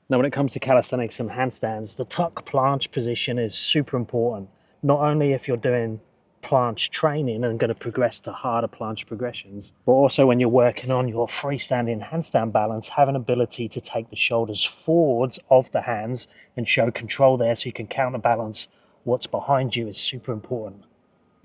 Now, when it comes to calisthenics and handstands, the tuck planche position is super important. Not only if you're doing planche training and going to progress to harder planche progressions, but also when you're working on your freestanding handstand balance, have an ability to take the shoulders forwards of the hands and show control there so you can counterbalance what's behind you is super important.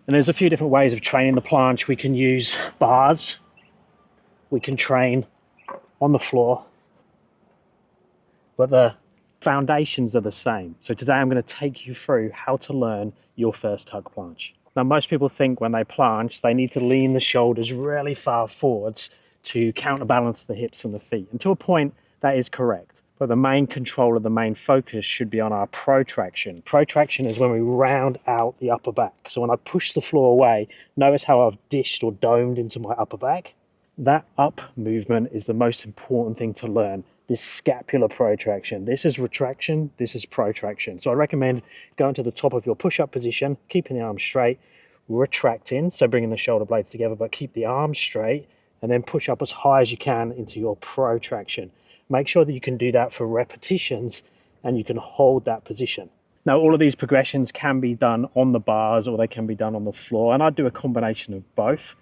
And there's a few different ways of training the planche. We can use bars, we can train on the floor, but the foundations are the same. So today I'm going to take you through how to learn your first tuck planche. Now, most people think when they planche, they need to lean the shoulders really far forwards to counterbalance the hips and the feet. And to a point, that is correct. But the main control of the main focus should be on our protraction. Protraction is when we round out the upper back. So when I push the floor away, notice how I've dished or domed into my upper back. That up movement is the most important thing to learn. This scapular protraction. This is retraction, this is protraction. So I recommend going to the top of your push-up position, keeping the arms straight, retracting, so bringing the shoulder blades together, but keep the arms straight, and then push up as high as you can into your protraction. Make sure that you can do that for repetitions and you can hold that position. Now, all of these progressions can be done on the bars or they can be done on the floor, and I do a combination of both.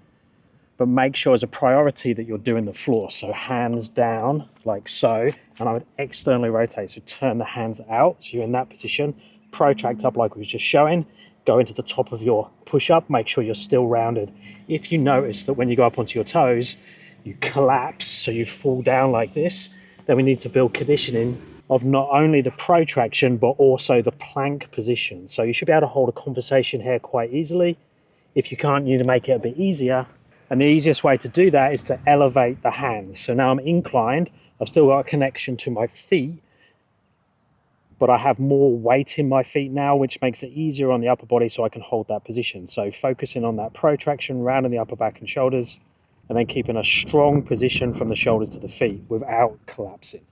But make sure as a priority that you're doing the floor. So hands down like so, and I would externally rotate. So turn the hands out, so you're in that position, protract up like we were just showing, go into the top of your push-up, make sure you're still rounded. If you notice that when you go up onto your toes, you collapse, so you fall down like this, then we need to build conditioning of not only the protraction, but also the plank position. So you should be able to hold a conversation here quite easily. If you can't, you need to make it a bit easier. And the easiest way to do that is to elevate the hands. So now I'm inclined, I've still got a connection to my feet, but I have more weight in my feet now, which makes it easier on the upper body so I can hold that position. So focusing on that protraction, rounding the upper back and shoulders, and then keeping a strong position from the shoulders to the feet without collapsing.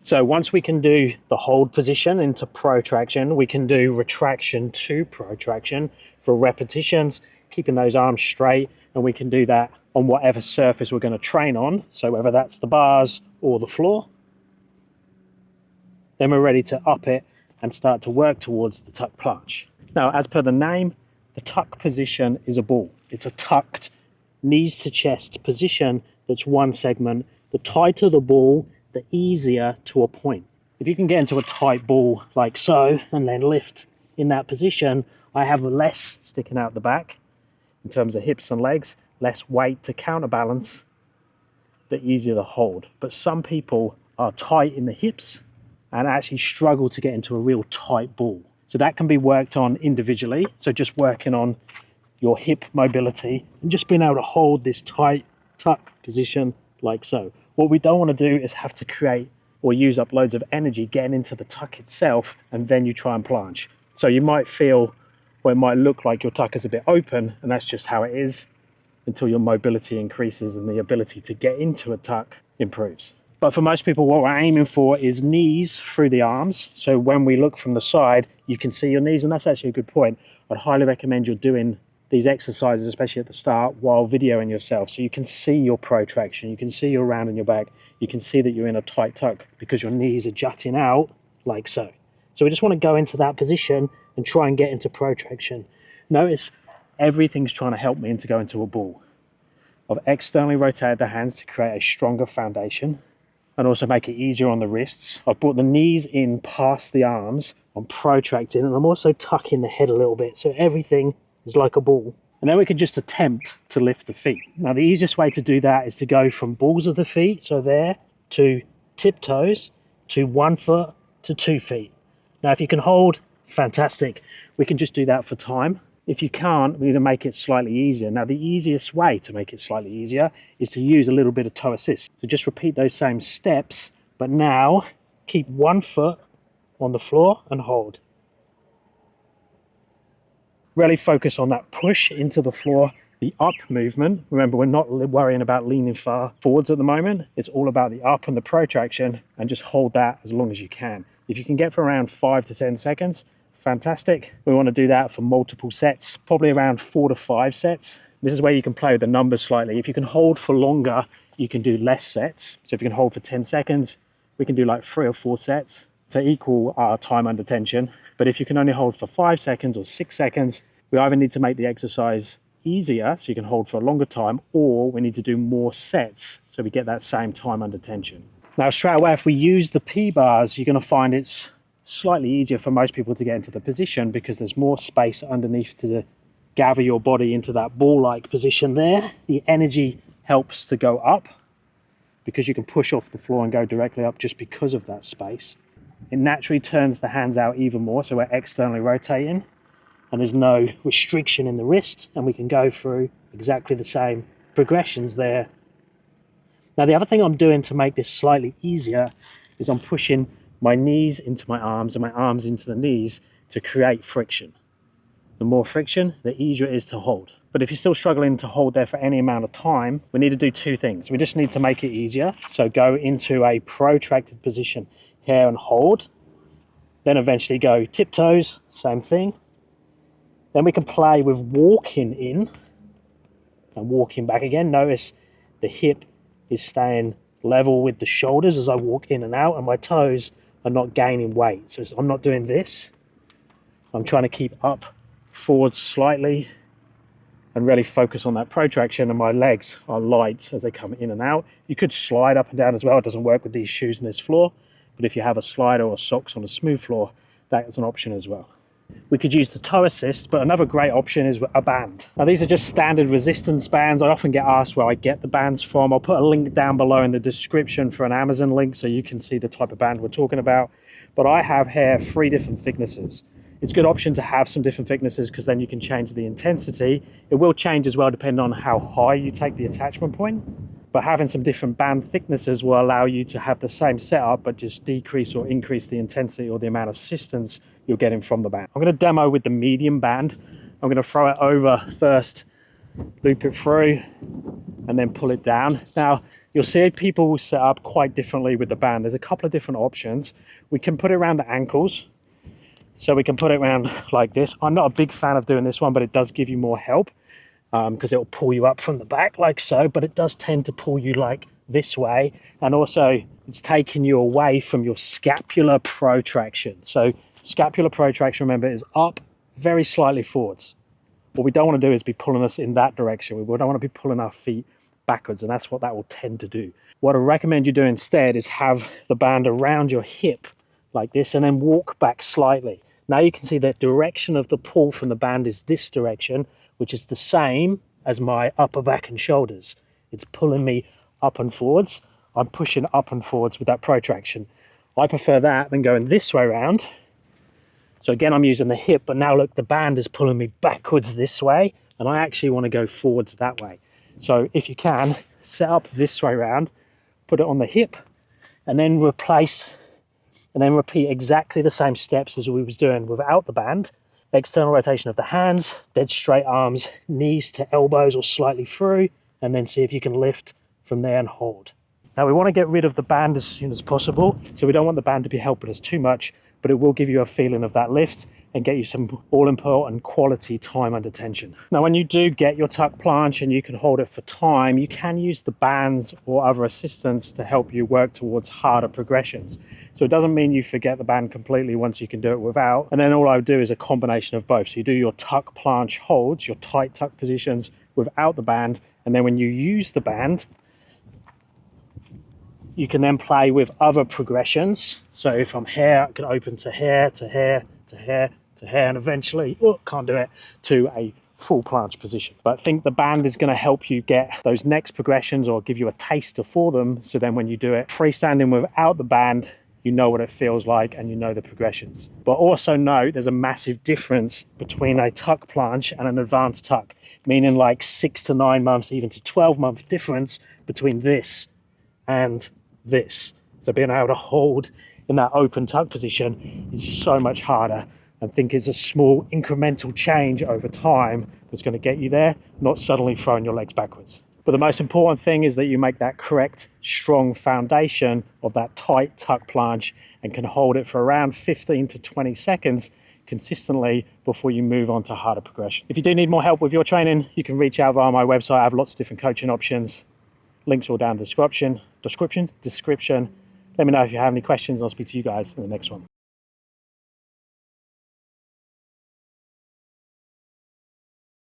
So once we can do the hold position into protraction, we can do retraction to protraction for repetitions, keeping those arms straight, and we can do that on whatever surface we're going to train on. So whether that's the bars or the floor, then we're ready to up it and start to work towards the tuck planche. Now, as per the name, the tuck position is a ball. It's a tucked knees to chest position that's one segment. The tighter the ball, the easier to a point. If you can get into a tight ball like so and then lift in that position, I have less sticking out the back in terms of hips and legs, less weight to counterbalance, the easier the hold. But some people are tight in the hips and actually struggle to get into a real tight ball. So that can be worked on individually. So just working on your hip mobility and just being able to hold this tight tuck position like so. What we don't want to do is have to create or use up loads of energy getting into the tuck itself, and then you try and planche. So you might feel, or it might look like your tuck is a bit open, and that's just how it is until your mobility increases and the ability to get into a tuck improves. But for most people, what we're aiming for is knees through the arms. So when we look from the side, you can see your knees, and that's actually a good point. I'd highly recommend you're doing these exercises, especially at the start, while videoing yourself. So you can see your protraction, you can see your round in your back, you can see that you're in a tight tuck because your knees are jutting out like so. So we just want to go into that position and try and get into protraction. Notice everything's trying to help me to go into a ball. I've externally rotated the hands to create a stronger foundation and also make it easier on the wrists. I've brought the knees in past the arms, I'm protracting, and I'm also tucking the head a little bit. So everything is like a ball. And then we can just attempt to lift the feet. Now, the easiest way to do that is to go from balls of the feet, so there, to tiptoes, to 1 foot, to 2 feet. Now, if you can hold, fantastic. We can just do that for time. If you can't, we need to make it slightly easier. Now, the easiest way to make it slightly easier is to use a little bit of toe assist. So just repeat those same steps, but now keep 1 foot on the floor and hold. Really focus on that push into the floor, the up movement. Remember, we're not worrying about leaning far forwards at the moment. It's all about the up and the protraction, and just hold that as long as you can. If you can get for around 5 to 10 seconds, fantastic. We want to do that for multiple sets, probably around 4 to 5 sets. This is where you can play with the numbers slightly. If you can hold for longer, you can do less sets. So if you can hold for 10 seconds, we can do like 3 or 4 sets to equal our time under tension. But if you can only hold for 5 seconds or 6 seconds, we either need to make the exercise easier so you can hold for a longer time, or we need to do more sets so we get that same time under tension. Now straight away, if we use the P bars, you're going to find it's slightly easier for most people to get into the position because there's more space underneath to gather your body into that ball-like position there. The energy helps to go up because you can push off the floor and go directly up just because of that space. It naturally turns the hands out even more, so we're externally rotating and there's no restriction in the wrist, and we can go through exactly the same progressions there. Now the other thing I'm doing to make this slightly easier is I'm pushing my knees into my arms and my arms into the knees to create friction. The more friction, the easier it is to hold. But if you're still struggling to hold there for any amount of time, we need to do 2 things. We just need to make it easier. So go into a protracted position here and hold. Then eventually go tiptoes, same thing. Then we can play with walking in and walking back again. Notice the hip is staying level with the shoulders as I walk in and out, and my toes are not gaining weight. So I'm not doing this. I'm trying to keep up, forwards slightly, and really focus on that protraction, and my legs are light as they come in and out. You could slide up and down as well. It doesn't work with these shoes and this floor, but if you have a slider or socks on a smooth floor, that is an option as well. We could use the toe assist, but another great option is a band. Now these are just standard resistance bands. I often get asked where I get the bands from. I'll put a link down below in the description for an Amazon link so you can see the type of band we're talking about. But I have here 3 different thicknesses. It's a good option to have some different thicknesses because then you can change the intensity. It will change as well depending on how high you take the attachment point. But having some different band thicknesses will allow you to have the same setup but just decrease or increase the intensity or the amount of assistance you're getting from the band. I'm going to demo with the medium band. I'm going to throw it over first, loop it through, and then pull it down. Now, you'll see people will set up quite differently with the band. There's a couple of different options. We can put it around the ankles. So we can put it around like this. I'm not a big fan of doing this one, but it does give you more help because it will pull you up from the back like so, but it does tend to pull you like this way. And also it's taking you away from your scapular protraction. So scapular protraction, remember, is up very slightly forwards. What we don't want to do is be pulling us in that direction. We don't want to be pulling our feet backwards, and that's what that will tend to do. What I recommend you do instead is have the band around your hip like this and then walk back slightly. Now you can see the direction of the pull from the band is this direction, which is the same as my upper back and shoulders. It's pulling me up and forwards. I'm pushing up and forwards with that protraction. I prefer that than going this way around. So again, I'm using the hip, but now look, the band is pulling me backwards this way, and I actually want to go forwards that way. So if you can, set up this way around, put it on the hip, and then replace and then repeat exactly the same steps as we was doing without the band. External rotation of the hands, dead straight arms, knees to elbows or slightly through, and then see if you can lift from there and hold. Now we want to get rid of the band as soon as possible, so we don't want the band to be helping us too much, but it will give you a feeling of that lift and get you some all-important quality time under tension. Now when you do get your tuck planche and you can hold it for time, you can use the bands or other assistance to help you work towards harder progressions. So it doesn't mean you forget the band completely once you can do it without. And then all I would do is a combination of both. So you do your tuck planche holds, your tight tuck positions without the band. And then when you use the band, you can then play with other progressions. So if I'm here, I can open to here, to here, to here, to here, and eventually, oh, can't do it, to a full planche position. But I think the band is going to help you get those next progressions or give you a taster for them. So then when you do it freestanding without the band, you know what it feels like and you know the progressions. But also note there's a massive difference between a tuck planche and an advanced tuck, meaning like 6 to 9 months, even to 12-month difference between this and this. So being able to hold in that open tuck position is so much harder. I think it's a small incremental change over time that's going to get you there, not suddenly throwing your legs backwards. But the most important thing is that you make that correct, strong foundation of that tight tuck planche and can hold it for around 15 to 20 seconds consistently before you move on to harder progression. If you do need more help with your training, you can reach out via my website. I have lots of different coaching options. Links all down in the description. Let me know if you have any questions. I'll speak to you guys in the next one.